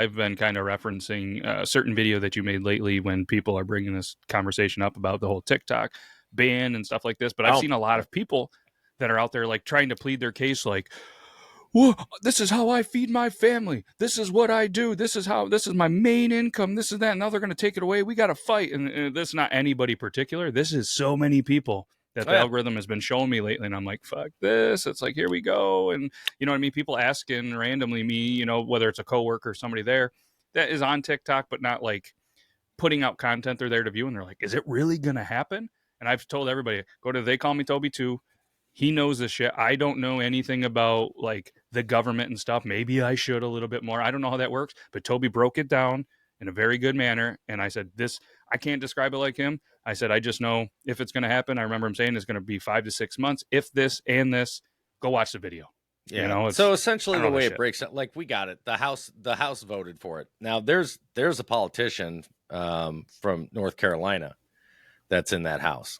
I've been kind of referencing a certain video that you made lately when people are bringing this conversation up about the whole TikTok ban and stuff like this. But I've Oh, seen a lot of people that are out there like trying to plead their case, like, well, this is how I feed my family. This is what I do. This is my main income. This is that. And now they're going to take it away. We got to fight. And this is not anybody particular. This is so many people that oh the yeah. algorithm has been showing me lately. And I'm like, fuck this. It's like, here we go. And you know what I mean? People asking randomly me, whether it's a coworker or somebody there that is on TikTok, but not like putting out content they're there to view. And they're like, is it really going to happen? And I've told everybody, go to They Call Me Toby 2. He knows this shit. I don't know anything about like the government and stuff. Maybe I should a little bit more. I don't know how that works, but Toby broke it down in a very good manner. And I said, I can't describe it like him. I said, I just know if it's going to happen. I remember him saying it's going to be 5 to 6 months. If this and this, go watch the video. Yeah. It's, So I essentially don't the know this way it shit. breaks out, like we got it. The House voted for it. Now there's a politician from North Carolina that's in that house.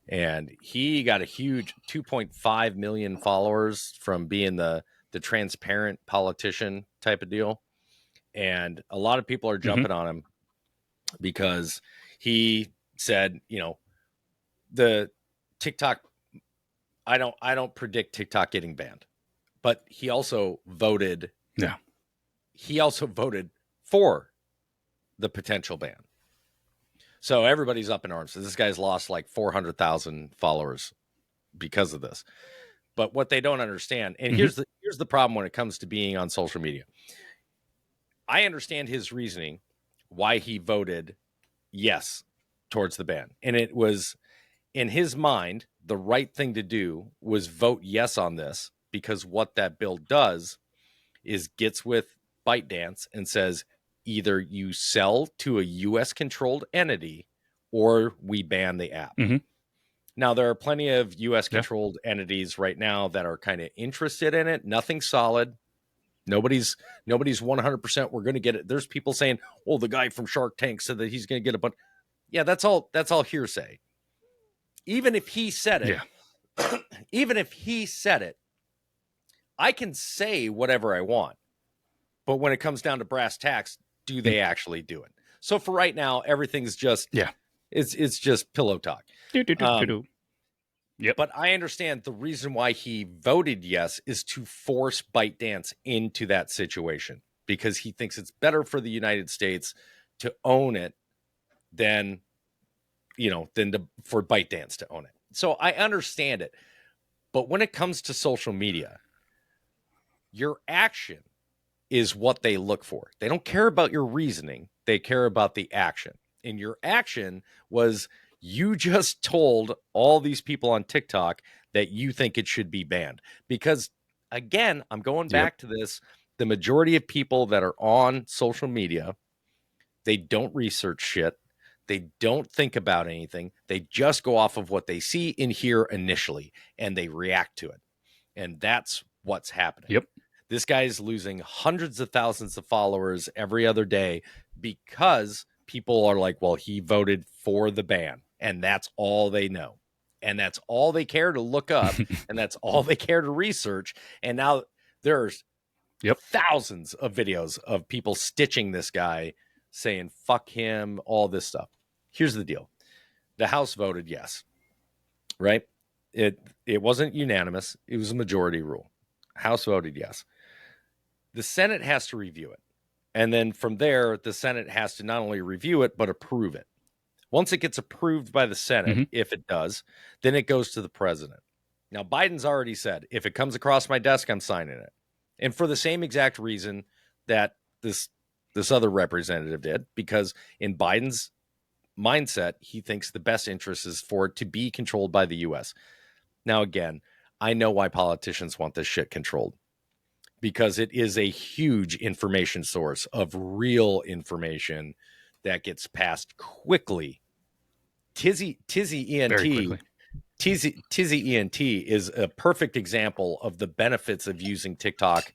And he got a huge 2.5 million followers from being the transparent politician type of deal. And a lot of people are jumping on him because he said, the TikTok, I don't predict TikTok getting banned. But he also voted. Yeah. He also voted for the potential ban. So everybody's up in arms. So this guy's lost like 400,000 followers because of this. But what they don't understand, and here's the problem when it comes to being on social media. I understand his reasoning, why he voted yes towards the ban. And it was, in his mind, the right thing to do was vote yes on this, because what that bill does is gets with ByteDance and says, either you sell to a U.S. controlled entity or we ban the app. Now, there are plenty of U.S. controlled entities right now that are kind of interested in it. Nothing solid. Nobody's 100%. We're going to get it. There's people saying, "Oh, the guy from Shark Tank said that he's going to get it," but yeah, that's all hearsay. Even if he said it, even if he said it, I can say whatever I want. But when it comes down to brass tacks, do they actually do it? So for right now, everything's just it's just pillow talk. But I understand the reason why he voted yes is to force ByteDance into that situation, because he thinks it's better for the United States to own it than for ByteDance to own it. So I understand it. But when it comes to social media, your action is what they look for. They don't care about your reasoning. They care about the action. And your action was, you just told all these people on TikTok that you think it should be banned. Because again, I'm going back to this. The majority of people that are on social media, they don't research shit. They don't think about anything. They just go off of what they see and hear initially, and they react to it. And that's what's happening. This guy is losing hundreds of thousands of followers every other day because people are like, well, he voted for the ban, and that's all they know. And that's all they care to look up, and that's all they care to research. And now there's thousands of videos of people stitching this guy, saying, fuck him, all this stuff. Here's the deal. The House voted yes, right? It wasn't unanimous. It was a majority rule. House voted yes. The Senate has to review it. And then from there, the Senate has to not only review it, but approve it. Once it gets approved by the Senate, if it does, then it goes to the president. Now, Biden's already said, if it comes across my desk, I'm signing it. And for the same exact reason that this other representative did, because in Biden's mindset, he thinks the best interest is for it to be controlled by the U.S. Now, again, I know why politicians want this shit controlled, because it is a huge information source of real information that gets passed quickly. Tizzy ENT is a perfect example of the benefits of using TikTok,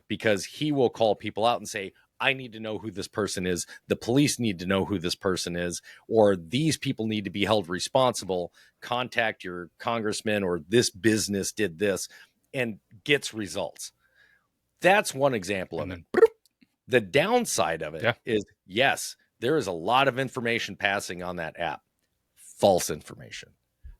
because he will call people out and say, I need to know who this person is. The police need to know who this person is, or these people need to be held responsible. Contact your congressman, or this business did this, and gets results. That's one example of it. The downside of it Yeah. is, yes, there is a lot of information passing on that app. False information.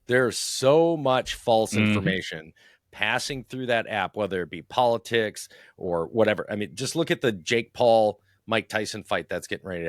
There's so much false information passing through that app, whether it be politics or whatever. I mean, just look at the Jake Paul, Mike Tyson fight that's getting ready to